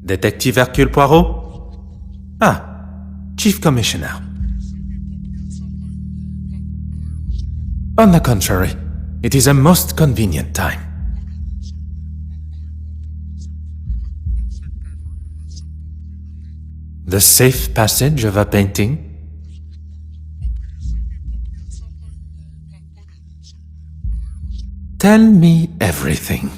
Detective Hercule Poirot? Ah, Chief Commissioner. On the contrary, it is a most convenient time. The safe passage of a painting? Tell me everything.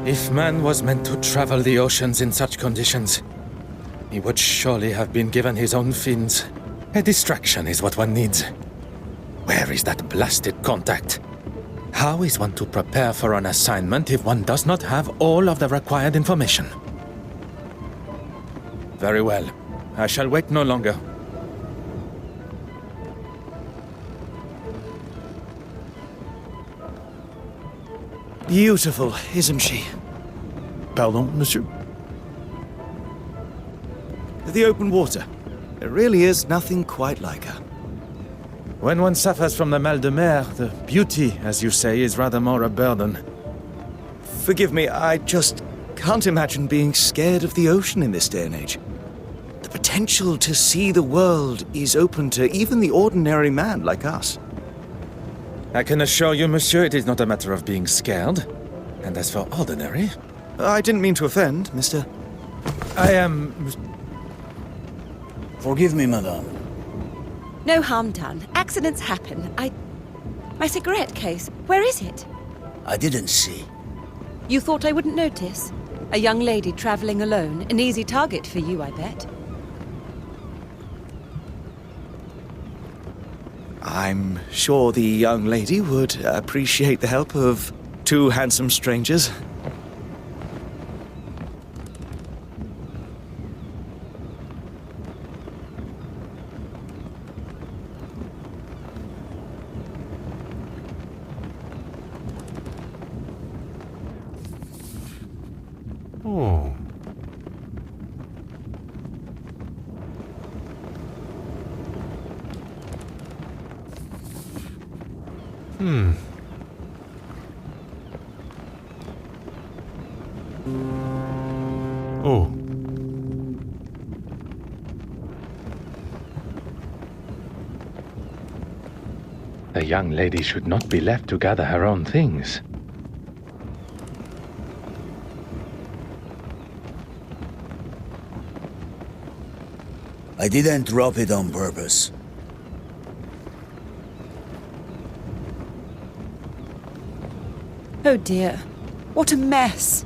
If man was meant to travel the oceans in such conditions, he would surely have been given his own fins. A distraction is what one needs. Where is that blasted contact? How is one to prepare for an assignment if one does not have all of the required information? Very well. I shall wait no longer. Beautiful, isn't she? Pardon, monsieur? The open water. There really is nothing quite like her. When one suffers from the mal de mer, the beauty, as you say, is rather more a burden. Forgive me, I just can't imagine being scared of the ocean in this day and age. The potential to see the world is open to even the ordinary man like us. I can assure you, monsieur, it is not a matter of being scared. And as for ordinary... I didn't mean to offend, mister. I am... Forgive me, madame. No harm done. Accidents happen. My cigarette case, where is it? I didn't see. You thought I wouldn't notice? A young lady traveling alone. An easy target for you, I bet. I'm sure the young lady would appreciate the help of two handsome strangers. Oh. Oh. The young lady should not be left to gather her own things. I didn't drop it on purpose. Oh dear. What a mess.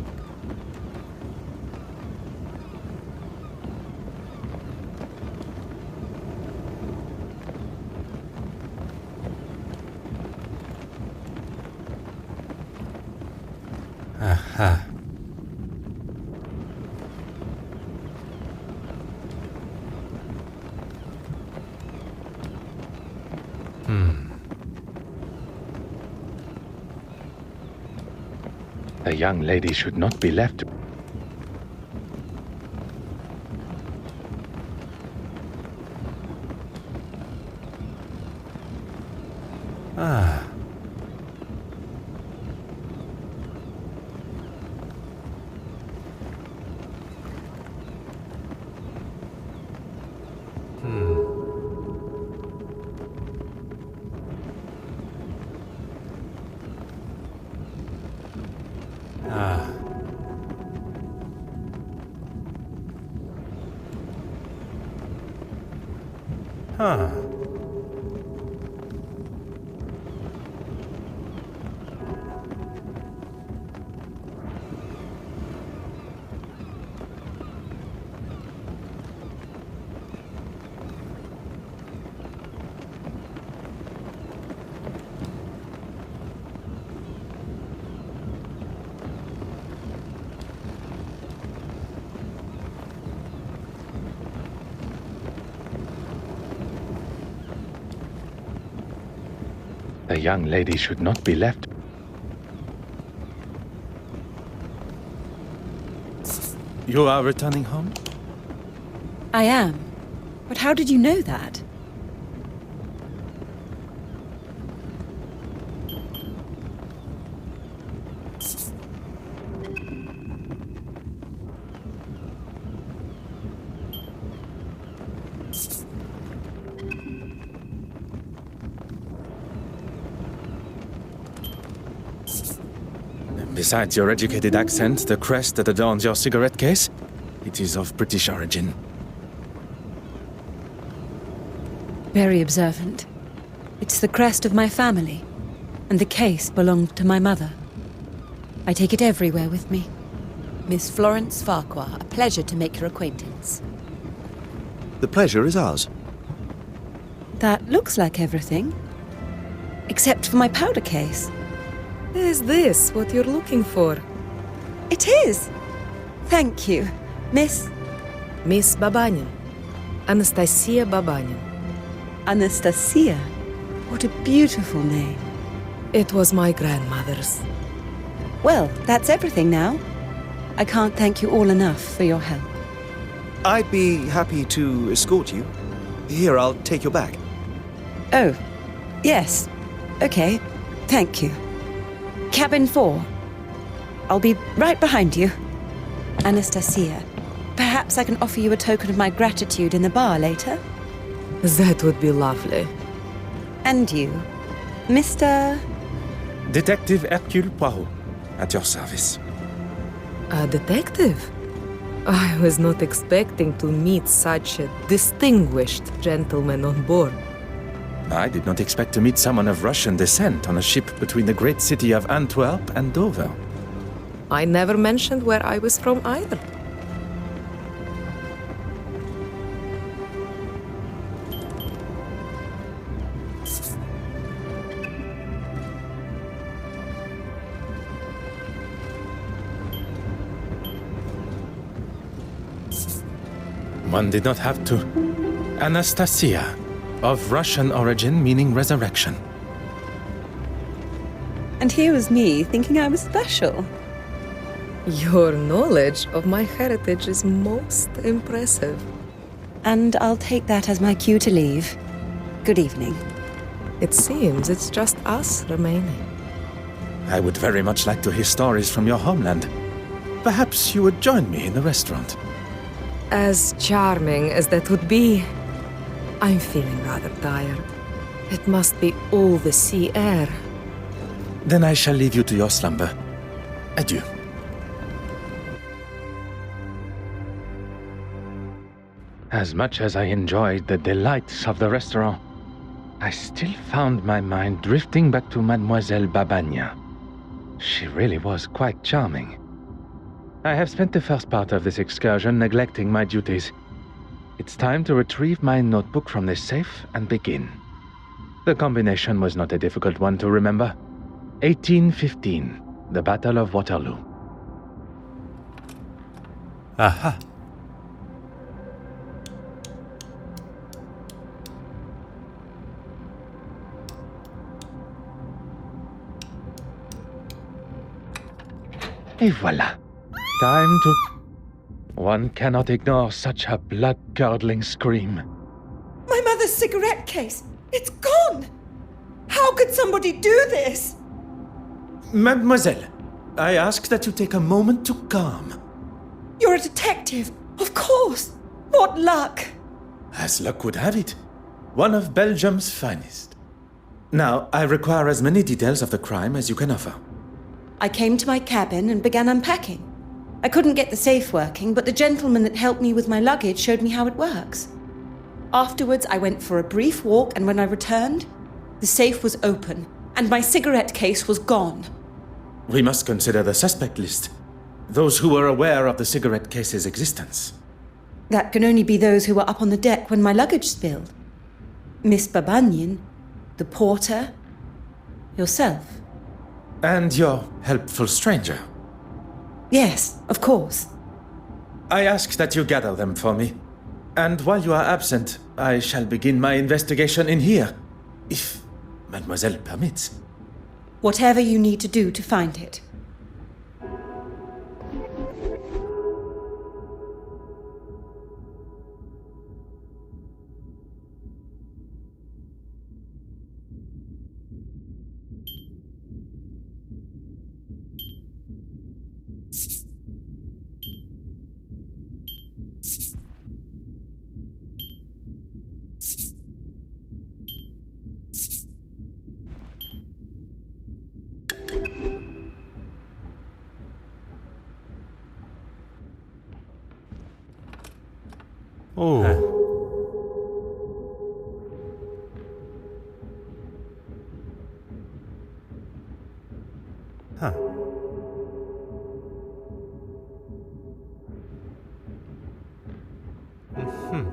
Aha. The young lady should not be left. Ah. Huh. The young lady should not be left. You are returning home? I am. But how did you know that? Besides your educated accent, the crest that adorns your cigarette case, it is of British origin. Very observant. It's the crest of my family, and the case belonged to my mother. I take it everywhere with me. Miss Florence Farquhar, a pleasure to make your acquaintance. The pleasure is ours. That looks like everything. Except for my powder case. Is this what you're looking for? It is! Thank you, Miss Miss Babanin. Anastasia Babanin. Anastasia. What a beautiful name. It was my grandmother's. Well, that's everything now. I can't thank you all enough for your help. I'd be happy to escort you. Here, I'll take your bag. Oh, yes. Okay, thank you. Cabin 4. I'll be right behind you. Anastasia, perhaps I can offer you a token of my gratitude in the bar later? That would be lovely. And you, Mr. Detective Hercule Poirot, at your service. A detective? I was not expecting to meet such a distinguished gentleman on board. I did not expect to meet someone of Russian descent on a ship between the great city of Antwerp and Dover. I never mentioned where I was from either. One did not have to. Anastasia, of Russian origin meaning resurrection. And here was me thinking I was special. Your knowledge of my heritage is most impressive. And I'll take that as my cue to leave. Good evening. It seems it's just us remaining. I would very much like to hear stories from your homeland. Perhaps you would join me in the restaurant. As charming as that would be, I'm feeling rather tired. It must be all the sea air. Then I shall leave you to your slumber. Adieu. As much as I enjoyed the delights of the restaurant, I still found my mind drifting back to Mademoiselle Babagna. She really was quite charming. I have spent the first part of this excursion neglecting my duties. It's time to retrieve my notebook from the safe and begin. The combination was not a difficult one to remember. 1815, the Battle of Waterloo. Aha. Et voilà. Time to... One cannot ignore such a blood-curdling scream. My mother's cigarette case! It's gone! How could somebody do this? Mademoiselle, I ask that you take a moment to calm. You're a detective, of course! What luck! As luck would have it, one of Belgium's finest. Now, I require as many details of the crime as you can offer. I came to my cabin and began unpacking. I couldn't get the safe working, but the gentleman that helped me with my luggage showed me how it works. Afterwards, I went for a brief walk, and when I returned, the safe was open, and my cigarette case was gone. We must consider the suspect list. Those who were aware of the cigarette case's existence. That can only be those who were up on the deck when my luggage spilled. Miss Babanyan, the porter, yourself. And your helpful stranger. Yes, of course. I ask that you gather them for me. And while you are absent, I shall begin my investigation in here, if Mademoiselle permits. Whatever you need to do to find it. Oh. Huh. Mm-hmm.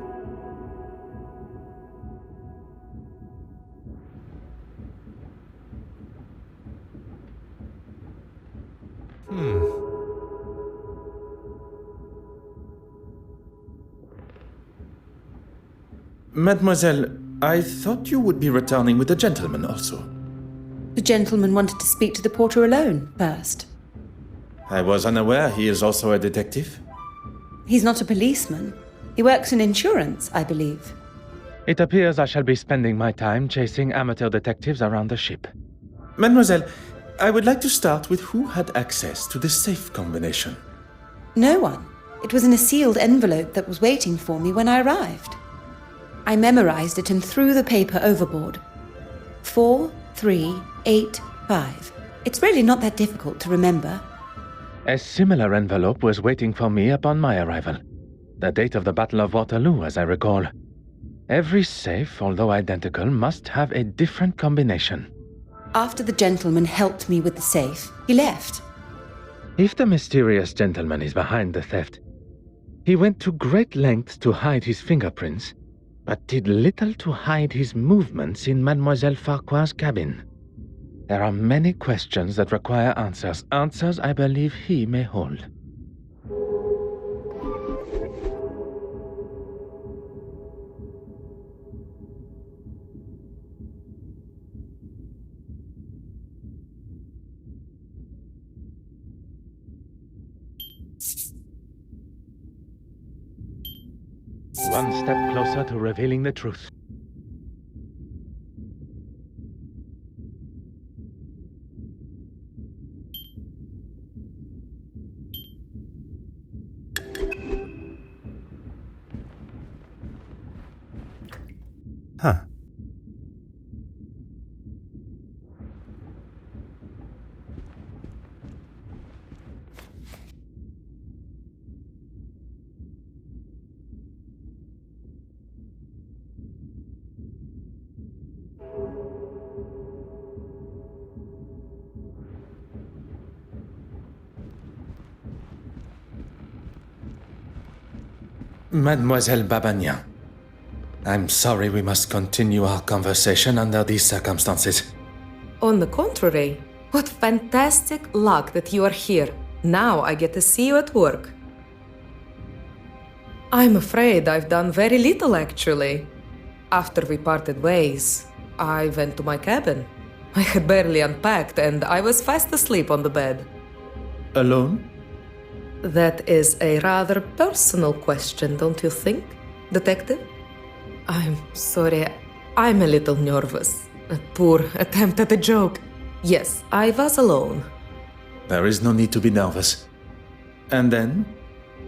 Mademoiselle, I thought you would be returning with the gentleman also. The gentleman wanted to speak to the porter alone first. I was unaware he is also a detective. He's not a policeman. He works in insurance, I believe. It appears I shall be spending my time chasing amateur detectives around the ship. Mademoiselle, I would like to start with who had access to the safe combination. No one. It was in a sealed envelope that was waiting for me when I arrived. I memorized it and threw the paper overboard. 4385. It's really not that difficult to remember. A similar envelope was waiting for me upon my arrival. The date of the Battle of Waterloo, as I recall. Every safe, although identical, must have a different combination. After the gentleman helped me with the safe, he left. If the mysterious gentleman is behind the theft, he went to great lengths to hide his fingerprints, but did little to hide his movements in Mademoiselle Farquhar's cabin. There are many questions that require answers, answers I believe he may hold. One step closer to revealing the truth. Huh. Mademoiselle Babanyan, I'm sorry we must continue our conversation under these circumstances. On the contrary, what fantastic luck that you are here. Now I get to see you at work. I'm afraid I've done very little, actually. After we parted ways, I went to my cabin. I had barely unpacked and I was fast asleep on the bed. Alone? That is a rather personal question, don't you think, Detective? I'm sorry, I'm a little nervous. A poor attempt at a joke. Yes, I was alone. There is no need to be nervous. And then?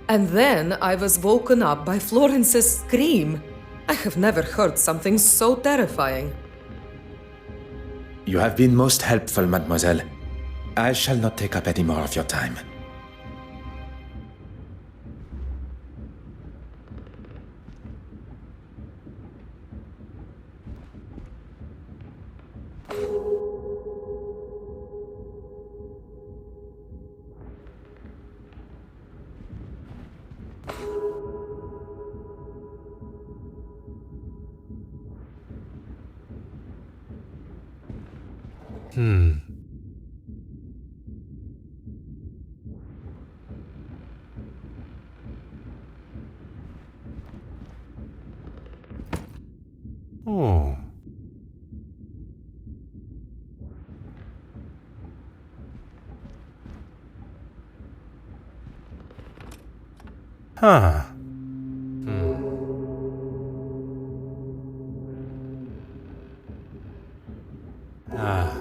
And then I was woken up by Florence's scream. I have never heard something so terrifying. You have been most helpful, mademoiselle. I shall not take up any more of your time. Oh. Huh. Ah.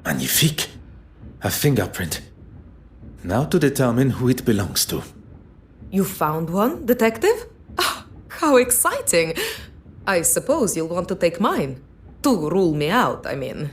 Magnifique! A fingerprint. Now to determine who it belongs to. You found one, Detective? Ah, how exciting! I suppose you'll want to take mine. To rule me out, I mean.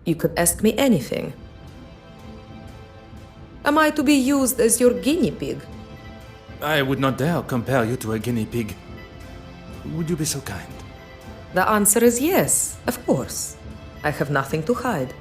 You could ask me anything. Am I to be used as your guinea pig? I would not dare compare you to a guinea pig. Would you be so kind? The answer is yes, of course. I have nothing to hide.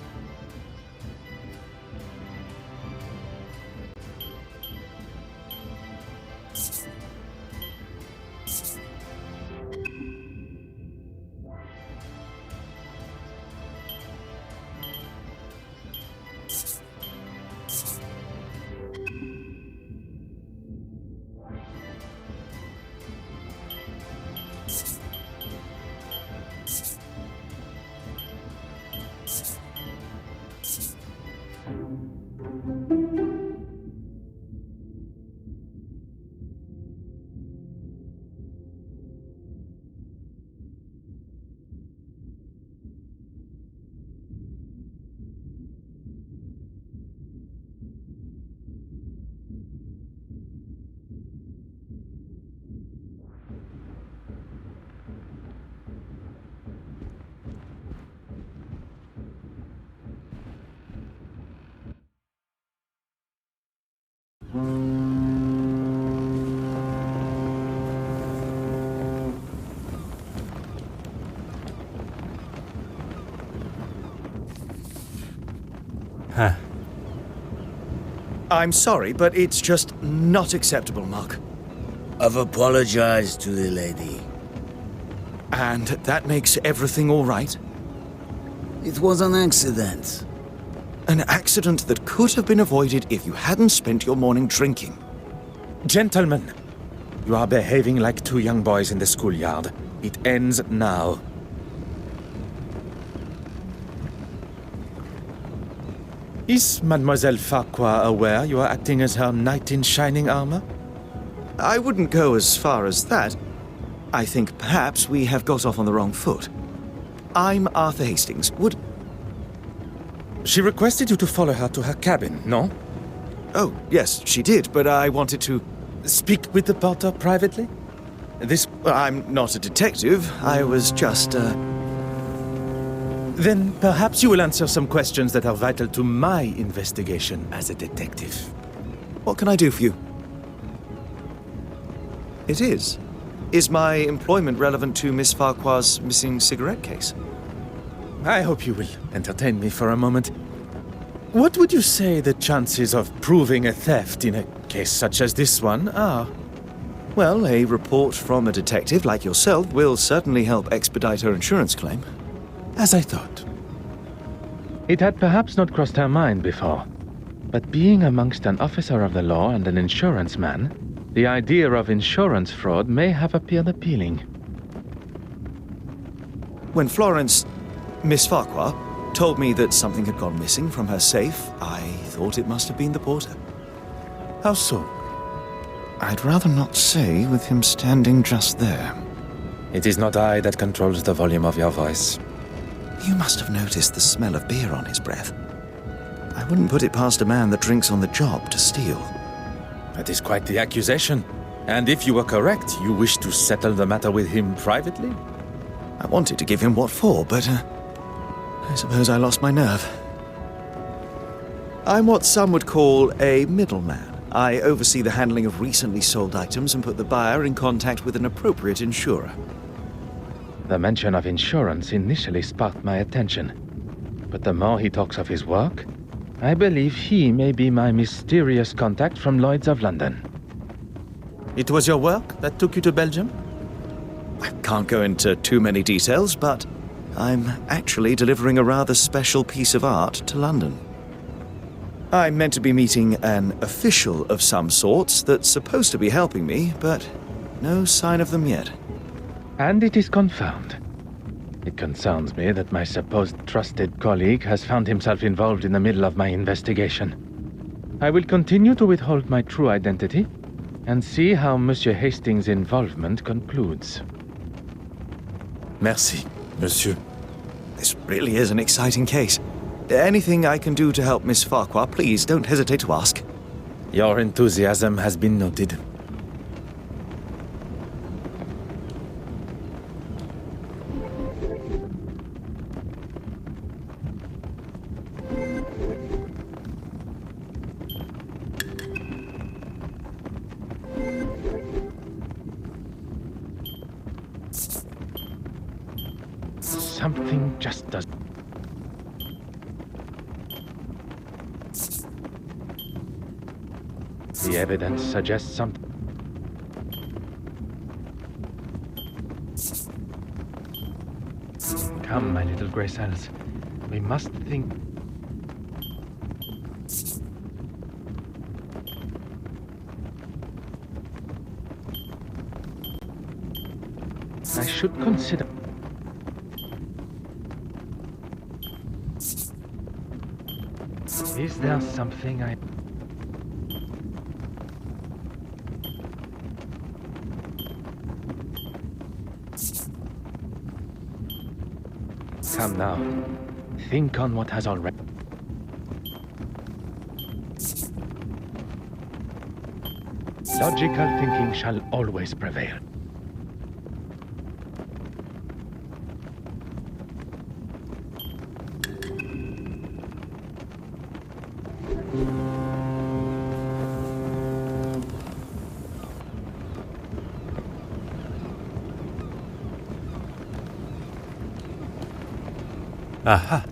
Huh. I'm sorry, but it's just not acceptable, Mark. I've apologized to the lady. And that makes everything all right? It was an accident. An accident that could have been avoided if you hadn't spent your morning drinking. Gentlemen, you are behaving like two young boys in the schoolyard. It ends now. Is Mademoiselle Farquhar aware you are acting as her knight in shining armor? I wouldn't go as far as that. I think perhaps we have got off on the wrong foot. I'm Arthur Hastings. She requested you to follow her to her cabin, no? Oh, yes, she did, but I wanted to... Speak with the porter privately? This... I'm not a detective. I was just, Then perhaps you will answer some questions that are vital to my investigation as a detective. What can I do for you? It is. Is my employment relevant to Miss Farquhar's missing cigarette case? I hope you will entertain me for a moment. What would you say the chances of proving a theft in a case such as this one are? Well, a report from a detective like yourself will certainly help expedite her insurance claim. As I thought. It had perhaps not crossed her mind before, but being amongst an officer of the law and an insurance man, the idea of insurance fraud may have appeared appealing. When Florence, Miss Farquhar, told me that something had gone missing from her safe, I thought it must have been the porter. How so? I'd rather not say with him standing just there. It is not I that controls the volume of your voice. You must have noticed the smell of beer on his breath. I wouldn't put it past a man that drinks on the job to steal. That is quite the accusation. And if you were correct, you wish to settle the matter with him privately? I wanted to give him what for, but I suppose I lost my nerve. I'm what some would call a middleman. I oversee the handling of recently sold items and put the buyer in contact with an appropriate insurer. The mention of insurance initially sparked my attention. But the more he talks of his work, I believe he may be my mysterious contact from Lloyd's of London. It was your work that took you to Belgium? I can't go into too many details, but I'm actually delivering a rather special piece of art to London. I'm meant to be meeting an official of some sorts that's supposed to be helping me, but no sign of them yet. And it is confirmed. It concerns me that my supposed trusted colleague has found himself involved in the middle of my investigation. I will continue to withhold my true identity and see how Monsieur Hastings' involvement concludes. Merci, monsieur. This really is an exciting case. Anything I can do to help Miss Farquhar, please don't hesitate to ask. Your enthusiasm has been noted. Something just does. The evidence suggests something. Come, my little grey cells. We must think. I should consider. Is there something I... Come now. Think on what has already... Logical thinking shall always prevail. Aha.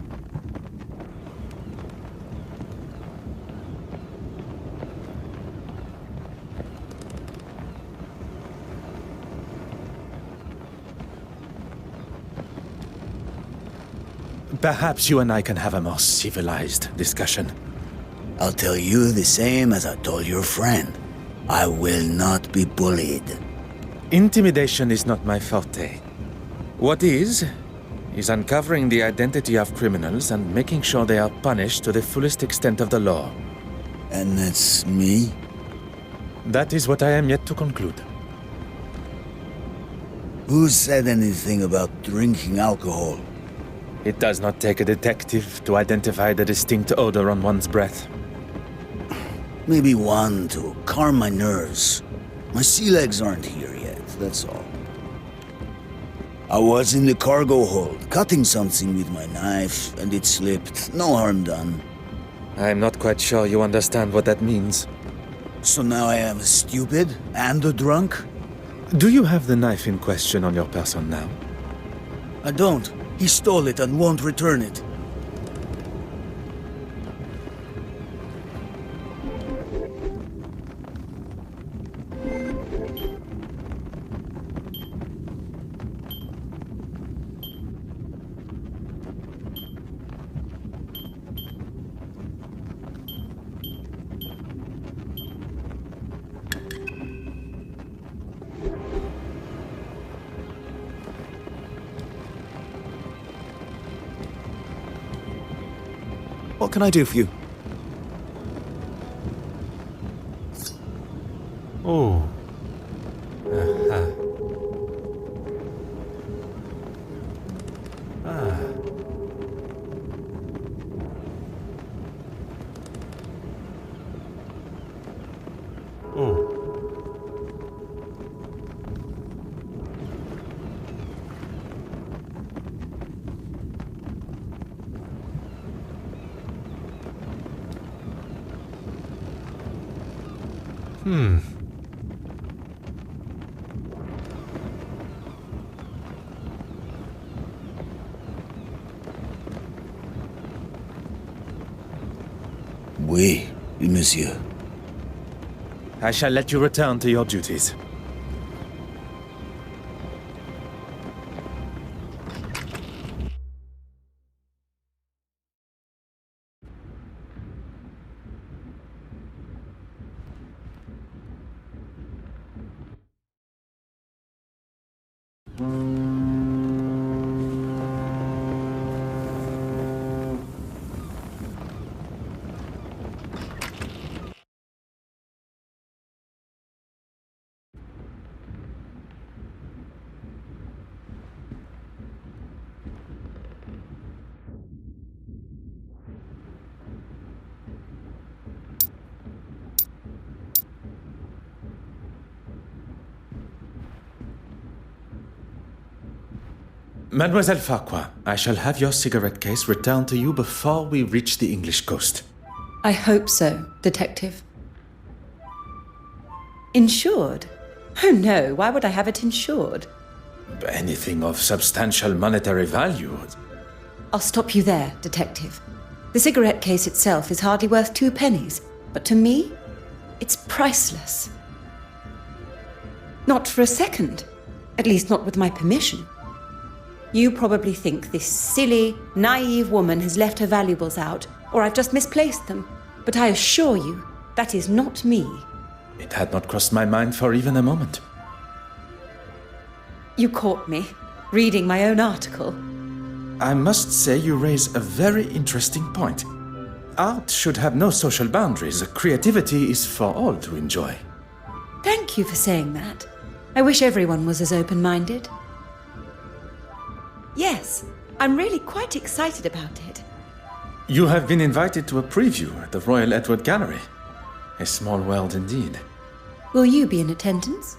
Perhaps you and I can have a more civilized discussion. I'll tell you the same as I told your friend. I will not be bullied. Intimidation is not my forte. What is uncovering the identity of criminals and making sure they are punished to the fullest extent of the law. And that's me? That is what I am yet to conclude. Who said anything about drinking alcohol? It does not take a detective to identify the distinct odor on one's breath. Maybe one to calm my nerves. My sea legs aren't here yet, that's all. I was in the cargo hold, cutting something with my knife, and it slipped. No harm done. I'm not quite sure you understand what that means. So now I am a stupid and a drunk? Do you have the knife in question on your person now? I don't. He stole it and won't return it. What can I do for you? Oh. Aha. Ah. Oh. Hmm. Oui, monsieur. I shall let you return to your duties. Mademoiselle Farquhar, I shall have your cigarette case returned to you before we reach the English coast. I hope so, Detective. Insured? Oh no, why would I have it insured? Anything of substantial monetary value. I'll stop you there, Detective. The cigarette case itself is hardly worth 2 pennies, but to me, it's priceless. Not for a second. At least not with my permission. You probably think this silly, naive woman has left her valuables out, or I've just misplaced them. But I assure you, that is not me. It had not crossed my mind for even a moment. You caught me, reading my own article. I must say you raise a very interesting point. Art should have no social boundaries. Creativity is for all to enjoy. Thank you for saying that. I wish everyone was as open-minded. Yes, I'm really quite excited about it. You have been invited to a preview at the Royal Edward Gallery. A small world indeed. Will you be in attendance?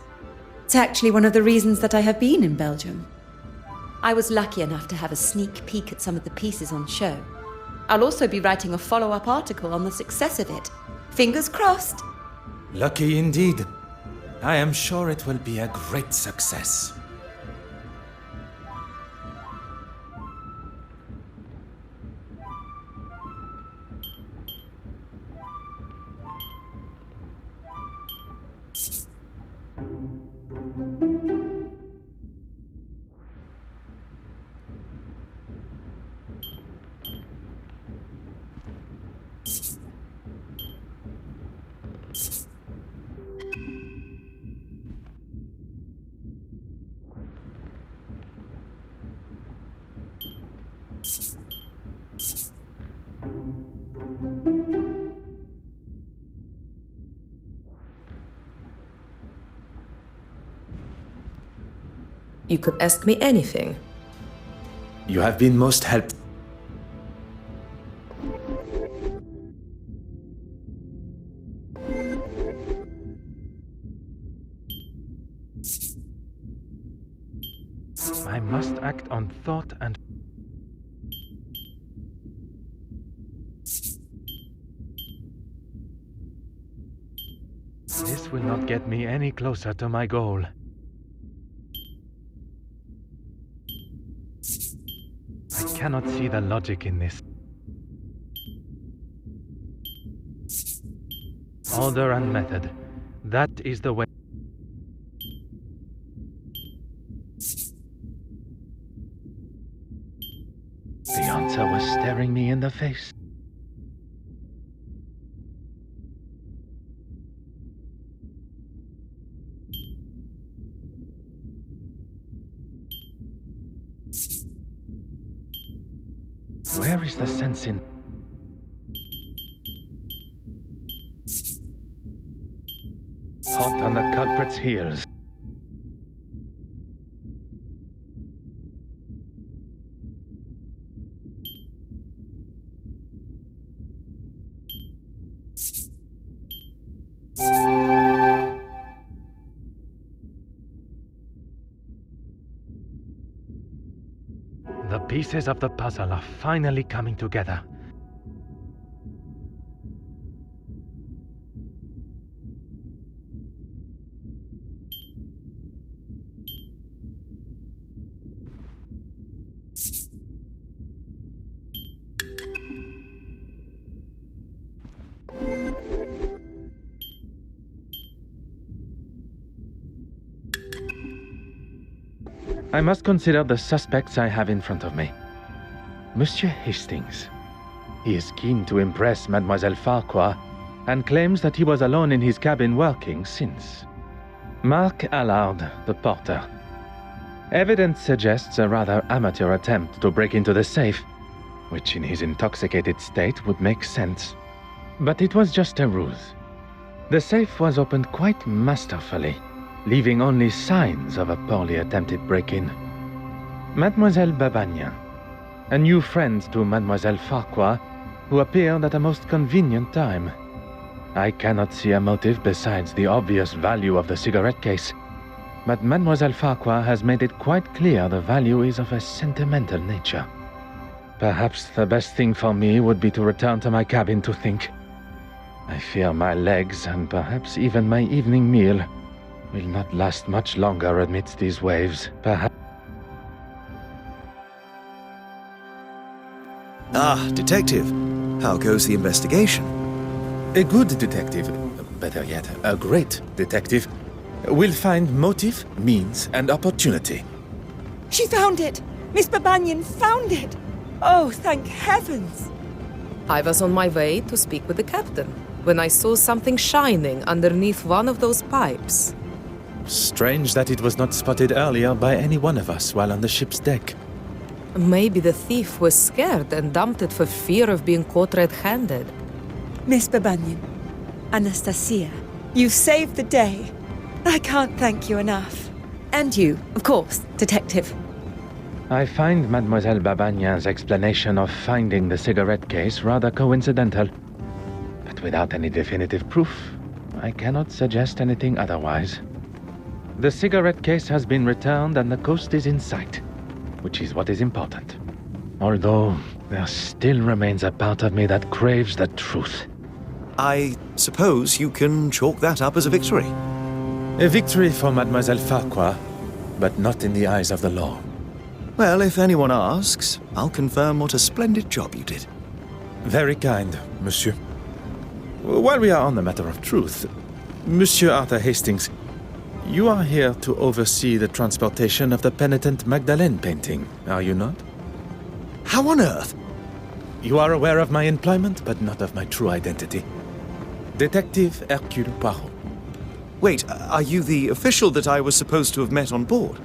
It's actually one of the reasons that I have been in Belgium. I was lucky enough to have a sneak peek at some of the pieces on show. I'll also be writing a follow-up article on the success of it. Fingers crossed. Lucky indeed. I am sure it will be a great success. You could ask me anything. You have been most helpful. must act on thought and... This will not get me any closer to my goal. I cannot see the logic in this. Order and method. That is the way. The answer was staring me in the face. Where is the sense in... Hot on the culprit's heels. The pieces of the puzzle are finally coming together. I must consider the suspects I have in front of me. Monsieur Hastings. He is keen to impress Mademoiselle Farquhar and claims that he was alone in his cabin working since. Mark Allard, the porter. Evidence suggests a rather amateur attempt to break into the safe, which in his intoxicated state would make sense. But it was just a ruse. The safe was opened quite masterfully, leaving only signs of a poorly attempted break-in. Mademoiselle Babagnan, a new friend to Mademoiselle Farquhar, who appeared at a most convenient time. I cannot see a motive besides the obvious value of the cigarette case, but Mademoiselle Farquhar has made it quite clear the value is of a sentimental nature. Perhaps the best thing for me would be to return to my cabin to think. I fear my legs, and perhaps even my evening meal, will not last much longer amidst these waves. Perhaps... Ah, detective. How goes the investigation? A good detective, better yet, a great detective, will find motive, means, and opportunity. She found it! Miss Babagnan found it! Oh, thank heavens! I was on my way to speak with the captain when I saw something shining underneath one of those pipes. Strange that it was not spotted earlier by any one of us while on the ship's deck. Maybe the thief was scared and dumped it for fear of being caught red-handed. Miss Babagnan, Anastasia, you saved the day. I can't thank you enough. And you, of course, detective. I find Mademoiselle Babagnan's explanation of finding the cigarette case rather coincidental. But without any definitive proof, I cannot suggest anything otherwise. The cigarette case has been returned and the coast is in sight, which is what is important. Although, there still remains a part of me that craves the truth. I suppose you can chalk that up as a victory. A victory for Mademoiselle Farquhar, but not in the eyes of the law. Well, if anyone asks, I'll confirm what a splendid job you did. Very kind, monsieur. While we are on the matter of truth, Monsieur Arthur Hastings, you are here to oversee the transportation of the penitent Magdalene painting, are you not? How on earth? You are aware of my employment, but not of my true identity. Detective Hercule Poirot. Wait, are you the official that I was supposed to have met on board?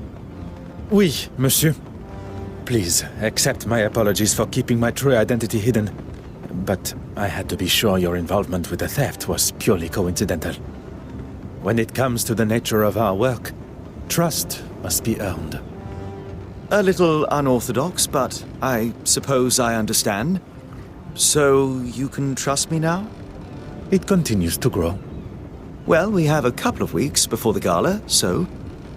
Oui, monsieur. Please, accept my apologies for keeping my true identity hidden. But I had to be sure your involvement with the theft was purely coincidental. When it comes to the nature of our work, trust must be earned. A little unorthodox, but I suppose I understand. So you can trust me now? It continues to grow. Well, we have a couple of weeks before the gala, so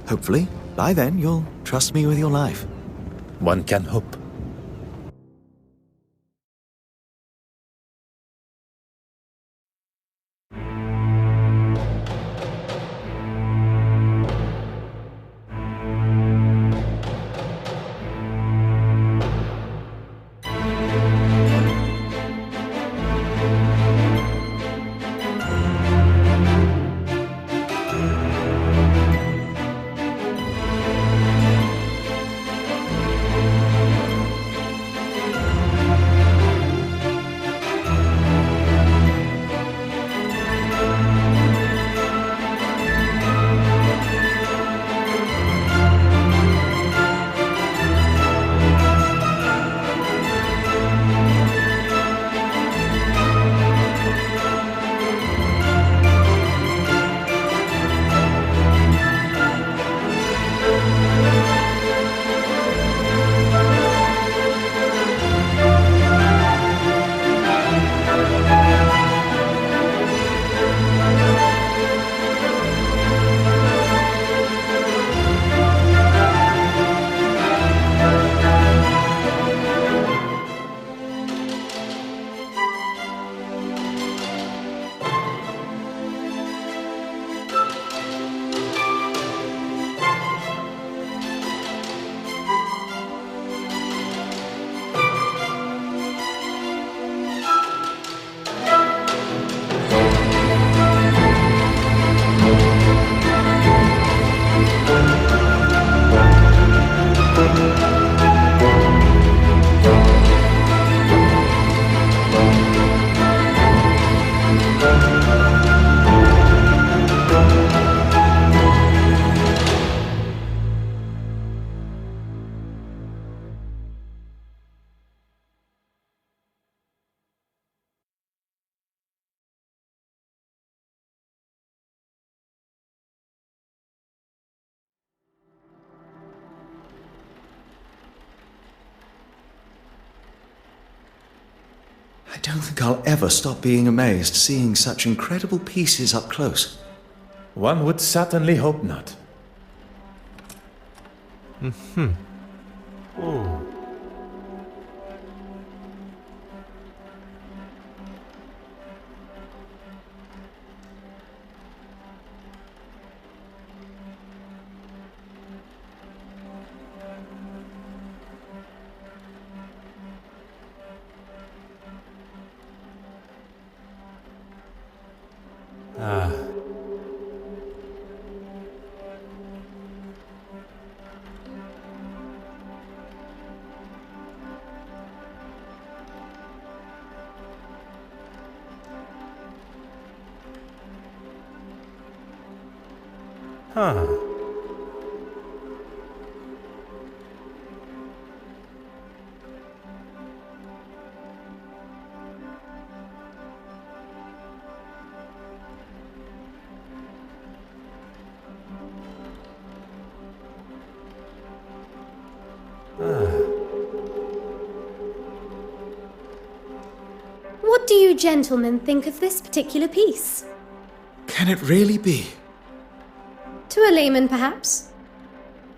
hopefully By then, you'll trust me with your life. One can hope. I don't think I'll ever stop being amazed seeing such incredible pieces up close. One would certainly hope not. Oh. Ah. Huh. What do you gentlemen think of this particular piece? Can it really be? To a layman, perhaps.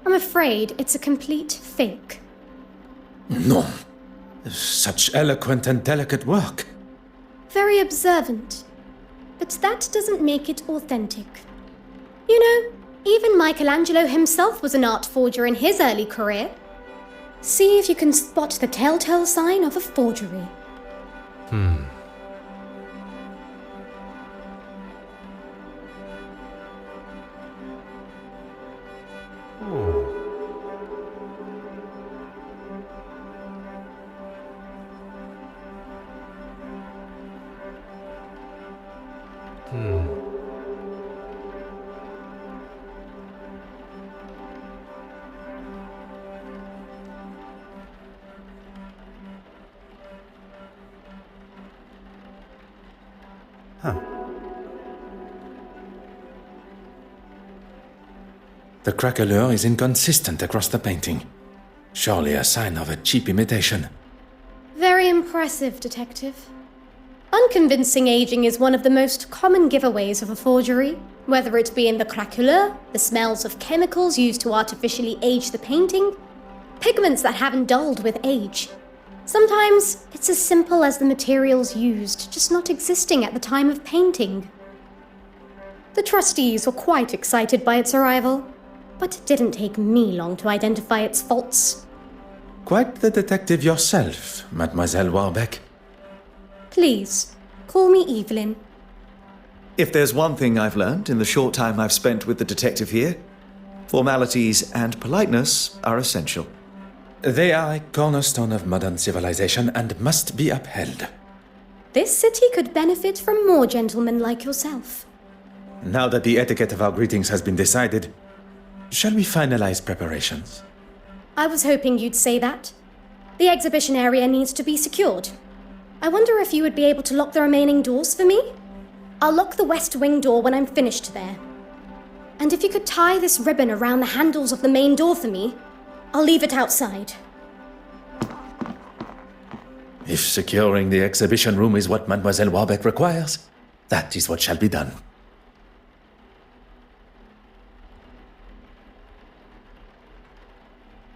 I'm afraid it's a complete fake. No. Such eloquent and delicate work. Very observant. But that doesn't make it authentic. You know, even Michelangelo himself was an art forger in his early career. See if you can spot the telltale sign of a forgery. The craquelure is inconsistent across the painting. Surely a sign of a cheap imitation. Very impressive, Detective. Unconvincing aging is one of the most common giveaways of a forgery. Whether it be in the craquelure, the smells of chemicals used to artificially age the painting, pigments that haven't dulled with age. Sometimes it's as simple as the materials used just not existing at the time of painting. The trustees were quite excited by its arrival, but it didn't take me long to identify its faults. Quite the detective yourself, Mademoiselle Warbeck. Please, call me Evelyn. If there's one thing I've learned in the short time I've spent with the detective here, formalities and politeness are essential. They are a cornerstone of modern civilization and must be upheld. This city could benefit from more gentlemen like yourself. Now that the etiquette of our greetings has been decided, shall we finalize preparations? I was hoping you'd say that. The exhibition area needs to be secured. I wonder if you would be able to lock the remaining doors for me? I'll lock the west wing door when I'm finished there. And if you could tie this ribbon around the handles of the main door for me, I'll leave it outside. If securing the exhibition room is what Mademoiselle Warbeck requires, that is what shall be done.